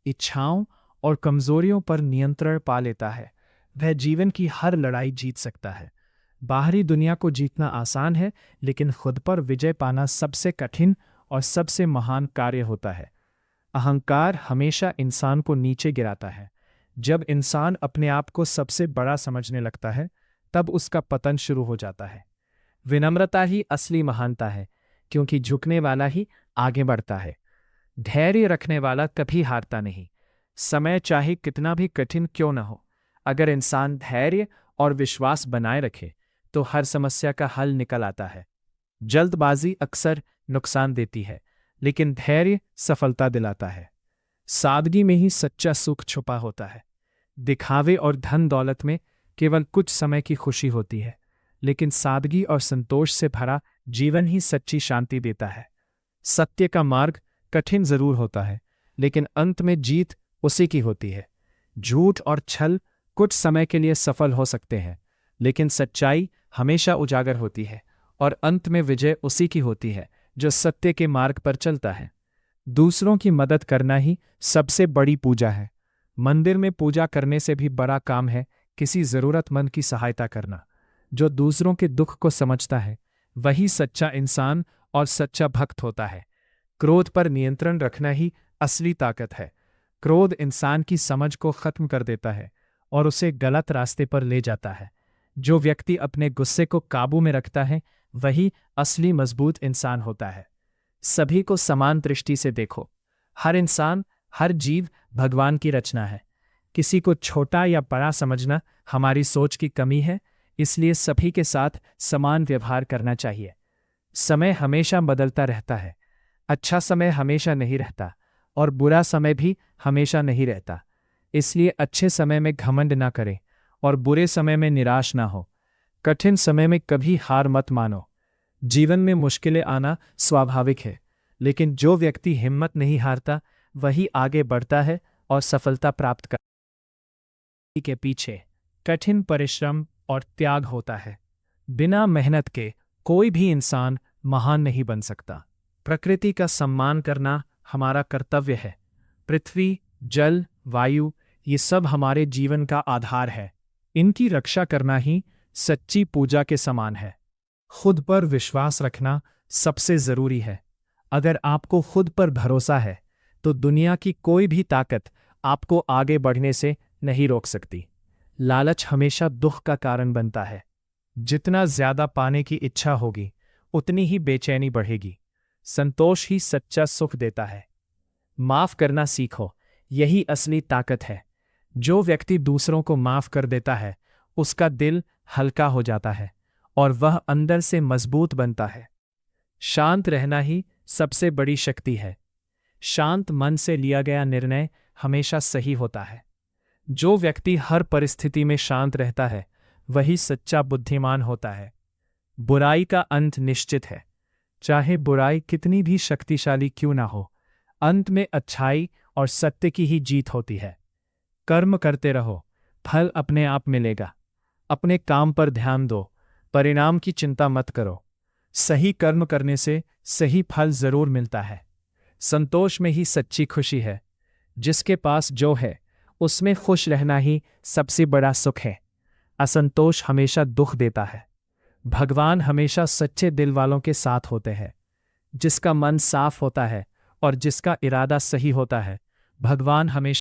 इच्छाओं और कमजोरियों पर नियंत्रण पा लेता है, वह जीवन की हर लड़ाई जीत सकता है। बाहरी दुनिया को जीतना आसान है, लेकिन खुद पर विजय पाना सबसे कठिन और सबसे महान कार्य होता है। अहंकार हमेशा इंसान को नीचे गिराता है। जब इंसान अपने आप को सबसे बड़ा समझने लगता है, तब उसका पतन शुरू हो जाता है। विनम्रता ही असली महानता है, क्योंकि झुकने वाला ही आगे बढ़ता है। धैर्य रखने वाला कभी हारता नहीं। समय चाहे कितना भी कठिन क्यों न हो, अगर इंसान धैर्य और विश्वास बनाए रखे तो हर समस्या का हल निकल आता है। जल्दबाजी अक्सर नुकसान देती है, लेकिन धैर्य सफलता दिलाता है। सादगी में ही सच्चा सुख छुपा होता है। दिखावे और धन दौलत में केवल कुछ समय की खुशी होती है, लेकिन सादगी और संतोष से भरा जीवन ही सच्ची शांति देता है। सत्य का मार्ग कठिन जरूर होता है, लेकिन अंत में जीत उसी की होती है। झूठ और छल कुछ समय के लिए सफल हो सकते हैं, लेकिन सच्चाई हमेशा उजागर होती है, और अंत में विजय उसी की होती है जो सत्य के मार्ग पर चलता है। दूसरों की मदद करना ही सबसे बड़ी पूजा है। मंदिर में पूजा करने से भी बड़ा काम है किसी जरूरतमंद की सहायता करना। जो दूसरों के दुख को समझता है, वही सच्चा इंसान और सच्चा भक्त होता है। क्रोध पर नियंत्रण रखना ही असली ताकत है। क्रोध इंसान की समझ को खत्म कर देता है और उसे गलत रास्ते पर ले जाता है। जो व्यक्ति अपने गुस्से को काबू में रखता है, वही असली मजबूत इंसान होता है। सभी को समान दृष्टि से देखो। हर इंसान, हर जीव भगवान की रचना है। किसी को छोटा या बड़ा समझना हमारी सोच की कमी है, इसलिए सभी के साथ समान व्यवहार करना चाहिए। समय हमेशा बदलता रहता है। अच्छा समय हमेशा नहीं रहता और बुरा समय भी हमेशा नहीं रहता। इसलिए अच्छे समय में घमंड ना करें और बुरे समय में निराश ना हो। कठिन समय में कभी हार मत मानो। जीवन में मुश्किलें आना स्वाभाविक है, लेकिन जो व्यक्ति हिम्मत नहीं हारता, वही आगे बढ़ता है और सफलता प्राप्त करने के पीछे कठिन परिश्रम और त्याग होता है। बिना मेहनत के कोई भी इंसान महान नहीं बन सकता। प्रकृति का सम्मान करना हमारा कर्तव्य है। पृथ्वी, जल, वायु, ये सब हमारे जीवन का आधार है। इनकी रक्षा करना ही सच्ची पूजा के समान है। खुद पर विश्वास रखना सबसे जरूरी है। अगर आपको खुद पर भरोसा है, तो दुनिया की कोई भी ताकत आपको आगे बढ़ने से नहीं रोक सकती। लालच हमेशा दुख का कारण बनता है। जितना ज्यादा पाने की इच्छा होगी, उतनी ही बेचैनी बढ़ेगी। संतोष ही सच्चा सुख देता है। माफ करना सीखो, यही असली ताकत है। जो व्यक्ति दूसरों को माफ कर देता है, उसका दिल हल्का हो जाता है और वह अंदर से मजबूत बनता है। शांत रहना ही सबसे बड़ी शक्ति है। शांत मन से लिया गया निर्णय हमेशा सही होता है। जो व्यक्ति हर परिस्थिति में शांत रहता है, वही सच्चा बुद्धिमान होता है। बुराई का अंत निश्चित है। चाहे बुराई कितनी भी शक्तिशाली क्यों ना हो, अंत में अच्छाई और सत्य की ही जीत होती है। कर्म करते रहो, फल अपने आप मिलेगा। अपने काम पर ध्यान दो, परिणाम की चिंता मत करो। सही कर्म करने से सही फल जरूर मिलता है। संतोष में ही सच्ची खुशी है। जिसके पास जो है, उसमें खुश रहना ही सबसे बड़ा सुख है। असंतोष हमेशा दुख देता है। भगवान हमेशा सच्चे दिल वालों के साथ होते हैं। जिसका मन साफ होता है और जिसका इरादा सही होता है, भगवान हमेशा